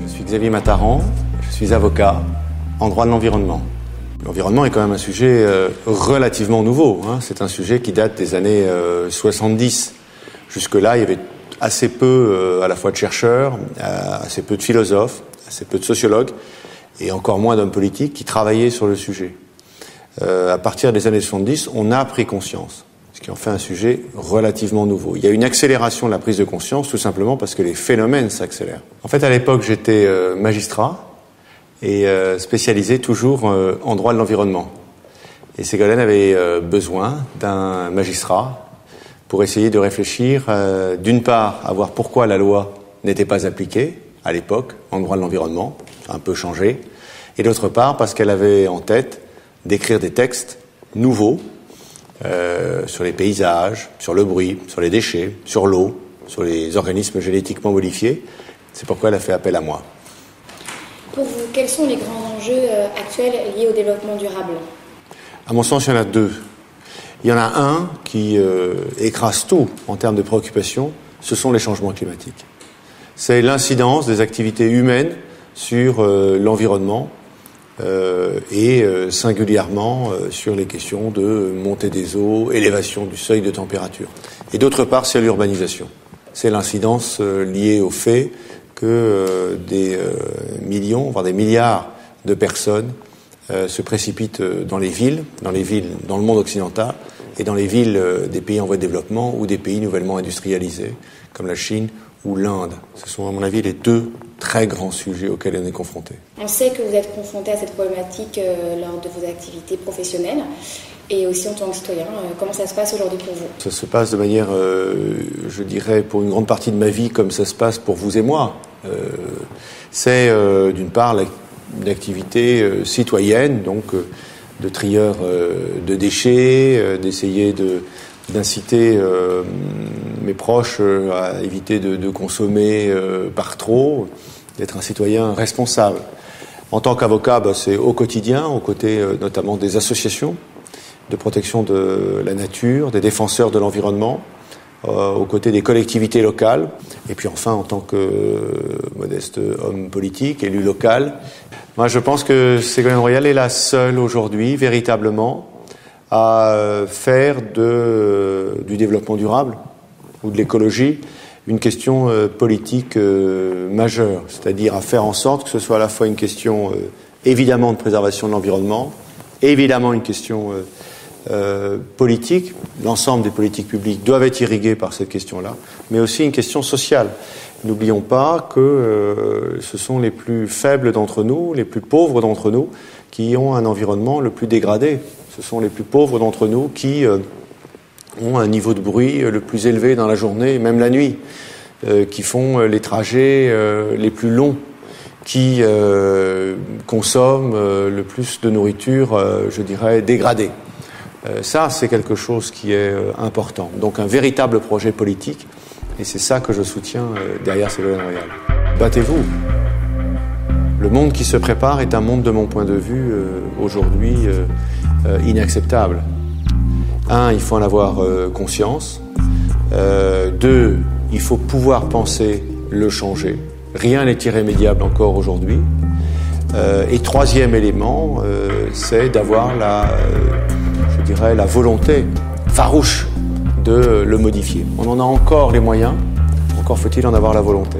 Je suis Xavier Mataran, je suis avocat en droit de l'environnement. L'environnement est quand même un sujet relativement nouveau. C'est un sujet qui date des années 70. Jusque-là, il y avait assez peu à la fois de chercheurs, assez peu de philosophes, assez peu de sociologues et encore moins d'hommes politiques qui travaillaient sur le sujet. À partir des années 70, on a pris conscience, ce qui en fait un sujet relativement nouveau. Il y a une accélération de la prise de conscience tout simplement parce que les phénomènes s'accélèrent. En fait, à l'époque, j'étais magistrat et spécialisé toujours en droit de l'environnement. Et Ségolène avait besoin d'un magistrat pour essayer de réfléchir, d'une part, à voir pourquoi la loi n'était pas appliquée à l'époque en droit de l'environnement, un peu changé, et d'autre part, parce qu'elle avait en tête d'écrire des textes nouveaux sur les paysages, sur le bruit, sur les déchets, sur l'eau, sur les organismes génétiquement modifiés. C'est pourquoi elle a fait appel à moi. Pour vous, quels sont les grands enjeux actuels liés au développement durable ? À mon sens, il y en a deux. Il y en a un qui écrase tout en termes de préoccupation, ce sont les changements climatiques. C'est l'incidence des activités humaines sur l'environnement et singulièrement sur les questions de montée des eaux, élévation du seuil de température. Et d'autre part, c'est l'urbanisation. C'est l'incidence liée au fait que des millions, voire des milliards de personnes se précipitent dans les villes dans le monde occidental et dans les villes des pays en voie de développement ou des pays nouvellement industrialisés, comme la Chine ou l'Inde. Ce sont, à mon avis, les deux très grands sujets auxquels on est confronté. On sait que vous êtes confronté à cette problématique lors de vos activités professionnelles et aussi en tant que citoyen. Comment ça se passe aujourd'hui pour vous ? Ça se passe de manière, je dirais, pour une grande partie de ma vie, comme ça se passe pour vous et moi. C'est, d'une part, une activité citoyenne, donc de trieur de déchets, d'essayer d'inciter mes proches à éviter de consommer par trop, d'être un citoyen responsable. En tant qu'avocat, c'est au quotidien, aux côtés notamment des associations de protection de la nature, des défenseurs de l'environnement, aux côtés des collectivités locales, et puis enfin en tant que modeste homme politique, élu local. Moi je pense que Ségolène Royal est la seule aujourd'hui, véritablement, à faire du développement durable ou de l'écologie une question politique majeure, c'est-à-dire à faire en sorte que ce soit à la fois une question évidemment de préservation de l'environnement, évidemment une question politique, l'ensemble des politiques publiques doivent être irriguées par cette question-là, mais aussi une question sociale. N'oublions pas que ce sont les plus faibles d'entre nous, les plus pauvres d'entre nous, qui ont un environnement le plus dégradé. Ce sont les plus pauvres d'entre nous qui ont un niveau de bruit le plus élevé dans la journée, même la nuit, qui font les trajets les plus longs, qui consomment le plus de nourriture, je dirais, dégradée. Ça, c'est quelque chose qui est important. Donc un véritable projet politique, et c'est ça que je soutiens derrière Ségolène Royal. Battez-vous. Le monde qui se prépare est un monde, de mon point de vue, aujourd'hui inacceptable. Un, il faut en avoir conscience. Deux, il faut pouvoir penser le changer. Rien n'est irrémédiable encore aujourd'hui. Et troisième élément, c'est d'avoir la volonté farouche de le modifier. On en a encore les moyens, encore faut-il en avoir la volonté.